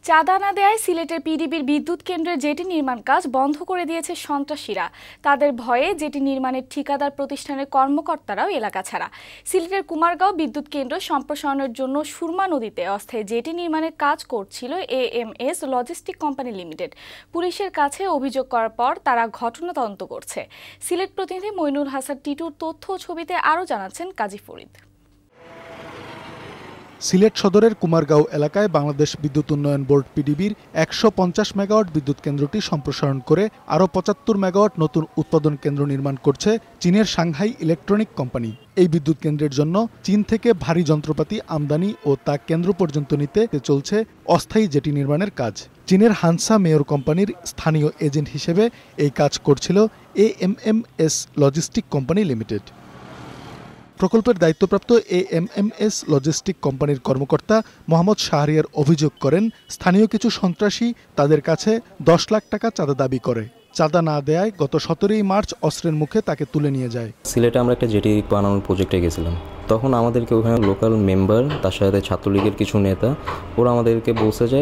চাঁদা না দেয়ায় সিলেটের পিডিবির বিদ্যুৎ কেন্দ্রের জেটি নির্মাণ কাজ বন্ধ করে দিয়েছে সন্ত্রাসীরা। তাদের ভয়ে জেটি নির্মাণের ঠিকাদার প্রতিষ্ঠানের কর্মকর্তারাও এলাকা ছাড়া। সিলেটের কুমারগাঁও বিদ্যুৎ কেন্দ্র সম্প্রসারণের জন্য সুরমা নদীতে অস্থায়ী জেটি নির্মাণের কাজ করছিল এএমএস লজিস্টিক কোম্পানি লিমিটেড। পুলিশের কাছে অভিযোগ করার পর তারা ঘটনা তদন্ত করছে। সিলেট প্রতিনিধি মইনুল হাসান টিটুর তথ্য ও ছবিতে আরও জানাচ্ছেন কাজী ফরিদ। সিলেট সদরের কুমারগাঁও এলাকায় বাংলাদেশ বিদ্যুৎ উন্নয়ন বোর্ড পিডিবির ১৫০ মেগাওয়াট বিদ্যুৎ কেন্দ্রটি সম্প্রসারণ করে আরও ৭৫ মেগাওয়াট নতুন উৎপাদন কেন্দ্র নির্মাণ করছে চীনের সাংহাই ইলেকট্রনিক কোম্পানি। এই বিদ্যুৎ কেন্দ্রের জন্য চীন থেকে ভারী যন্ত্রপাতি আমদানি ও তা কেন্দ্র পর্যন্ত নিতে চলছে অস্থায়ী জেটি নির্মাণের কাজ। চীনের হানসা মেয়র কোম্পানির স্থানীয় এজেন্ট হিসেবে এই কাজ করছিল এএমএমএস লজিস্টিক কোম্পানি লিমিটেড। প্রকল্পের দায়িত্বপ্রাপ্ত এএমএমএস লজিস্টিক কোম্পানির কর্মকর্তা মোহাম্মদ শাহরিয়ার অভিযোগ করেন, স্থানীয় কিছু সন্ত্রাসী তাদের কাছে ১০ লাখ টাকা চাঁদা দাবি করে। চাঁদা না দেয়ায় গত ১৭ই মার্চ অস্ত্রের মুখে তাকে তুলে নিয়ে যায়। সিলেটে আমরা একটা জেটি বানানোর প্রজেক্টে গেছিলাম, তখন আমাদেরকে ওখানে লোকাল মেম্বার, তার সাথে ছাত্রলীগের কিছু নেতা, ওরা আমাদেরকে বলছে যে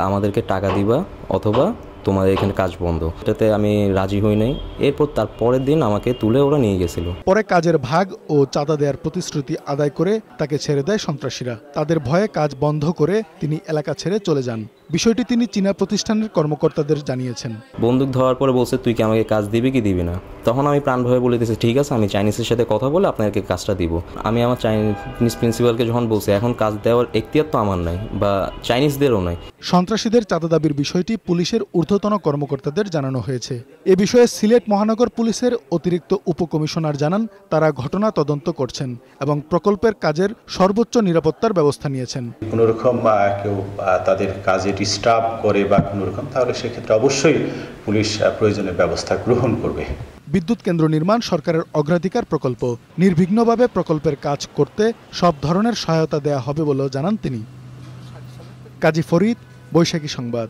আমাদেরকে টাকা দিবা অথবা তোমাদের এখানে কাজ বন্ধ। এটাতে আমি রাজি হই নাই। এরপর তার পরের দিন আমাকে তুলে ওরা নিয়ে গেছিল। পরে কাজের ভাগ ও চাঁদা দেওয়ার প্রতিশ্রুতি আদায় করে তাকে ছেড়ে দেয় সন্ত্রাসীরা। তাদের ভয়ে কাজ বন্ধ করে তিনি এলাকা ছেড়ে চলে যান। বিষয়টি তিনি চীনা প্রতিষ্ঠানের কর্মকর্তাদের জানিয়েছেন। বন্দুক ধরার পরে বলছে, তুই কি আমাকে কাজ দিবি কি দিবি না? তখন আমি প্রাণ ভয়ে বলে দিয়েছি, ঠিক আছে, আমি চাইনিজের সাথে কথা বলে আপনাকে কাজটা দিব। আমি আমার চাইনিজ প্রিন্সিপালকে যখন বলছি, এখন কাজ দেওয়ার এখতিয়ার তো আমার নাই বা চাইনিজদেরও নাই। সন্ত্রাসীদের চাঁদা দাবির বিষয়টি পুলিশের ঊর্ধ্বতন কর্মকর্তাদের জানানো হয়েছে। এ বিষয়ে সিলেট মহানগর পুলিশের অতিরিক্ত উপকমিশনার জানান, তারা ঘটনা তদন্ত করছেন এবং প্রকল্পের কাজের সর্বোচ্চ নিরাপত্তার ব্যবস্থা নিয়েছেন। কোনো রকম কেউ তাদের কাজে ডিস্টার্ব করে বা কোনো রকম, তাহলে সেক্ষেত্রে অবশ্যই পুলিশ প্রয়োজনীয় ব্যবস্থা গ্রহণ করবে। বিদ্যুৎ কেন্দ্র নির্মাণ সরকারের অগ্রাধিকার প্রকল্প। নির্বিঘ্নভাবে প্রকল্পের কাজ করতে সব ধরনের সহায়তা দেয়া হবে বলেও জানান তিনি। কাজী ফরিদ, বৈশাখী সংবাদ।